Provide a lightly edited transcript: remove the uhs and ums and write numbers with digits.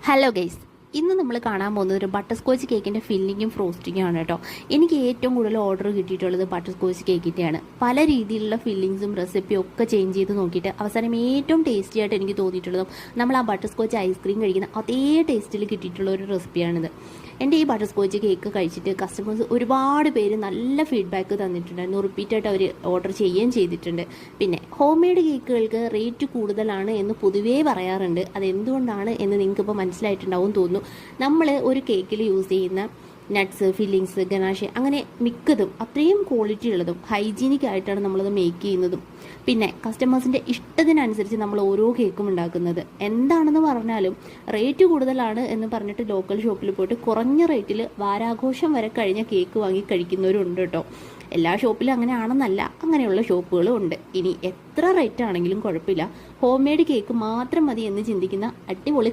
Hello guys, ഇന്ന് നമ്മൾ കാണാൻ പോകുന്നത് ഒരു ബട്ടർ സ്കോച്ച് കേക്കിൻ്റെ ഫില്ലിങ്ങും ഫ്രോസ്റ്റിങ്ങും ആണ് കേട്ടോ. എനിക്ക് ഏറ്റവും കൂടുതൽ ഓർഡർ കിട്ടിയിട്ടുള്ളത് ബട്ടർ സ്കോച്ച് കേക്കിൻ്റെയാണ്. പല രീതിയിലുള്ള ഫില്ലിങ്സും റെസിപ്പിയും ഒക്കെ ചേഞ്ച് ചെയ്ത് നോക്കിയിട്ട് അവസാനം ഏറ്റവും ടേസ്റ്റി ആയിട്ട് എനിക്ക് തോന്നിയിട്ടുള്ളതും നമ്മൾ ആ ബട്ടർ സ്കോച്ച് ഐസ്ക്രീം കഴിക്കുന്ന അതേ ടേസ്റ്റിൽ കിട്ടിയിട്ടുള്ള ഒരു റെസിപ്പിയാണിത്. എൻ്റെ ഈ ബട്ടർ സ്കോച്ച് കേക്ക് കഴിച്ചിട്ട് കസ്റ്റമേഴ്സ് ഒരുപാട് പേര് നല്ല ഫീഡ്ബാക്ക് തന്നിട്ടുണ്ടായിരുന്നു. റിപ്പീറ്റായിട്ട് അവർ ഓർഡർ ചെയ്യുകയും ചെയ്തിട്ടുണ്ട്. പിന്നെ ഹോം മെയ്ഡ് കേക്കുകൾക്ക് റേറ്റ് കൂടുതലാണ് എന്ന് പൊതുവേ പറയാറുണ്ട്. അതെന്തുകൊണ്ടാണ് എന്ന് നിങ്ങൾക്കിപ്പോൾ മനസ്സിലായിട്ടുണ്ടാവും തോന്നുന്നു. നമ്മൾ ഒരു കേക്കിൽ യൂസ് ചെയ്യുന്ന നട്ട്സ്, ഫില്ലിങ്സ്, ഗനാഷ് അങ്ങനെ മിക്കതും അത്രയും ക്വാളിറ്റി ഉള്ളതും ഹൈജീനിക് ആയിട്ടാണ് നമ്മളത് മേക്ക് ചെയ്യുന്നതും. പിന്നെ കസ്റ്റമേഴ്സിൻ്റെ ഇഷ്ടത്തിനനുസരിച്ച് നമ്മൾ ഓരോ കേക്കും ഉണ്ടാക്കുന്നത്. എന്താണെന്ന് പറഞ്ഞാലും റേറ്റ് കൂടുതലാണ് എന്ന് പറഞ്ഞിട്ട് ലോക്കൽ ഷോപ്പിൽ പോയിട്ട് കുറഞ്ഞ റേറ്റിൽ വാരാഘോഷം വരെ കഴിഞ്ഞ കേക്ക് വാങ്ങി കഴിക്കുന്നവരുണ്ട് കേട്ടോ. എല്ലാ ഷോപ്പിലും അങ്ങനെ ആണെന്നല്ല, അങ്ങനെയുള്ള ഷോപ്പുകളും ഉണ്ട്. ഇനി എത്ര റേറ്റ് ആണെങ്കിലും കുഴപ്പമില്ല, ഹോം മെയ്ഡ് കേക്ക് മാത്രം മതി എന്ന് ചിന്തിക്കുന്ന അടിപൊളി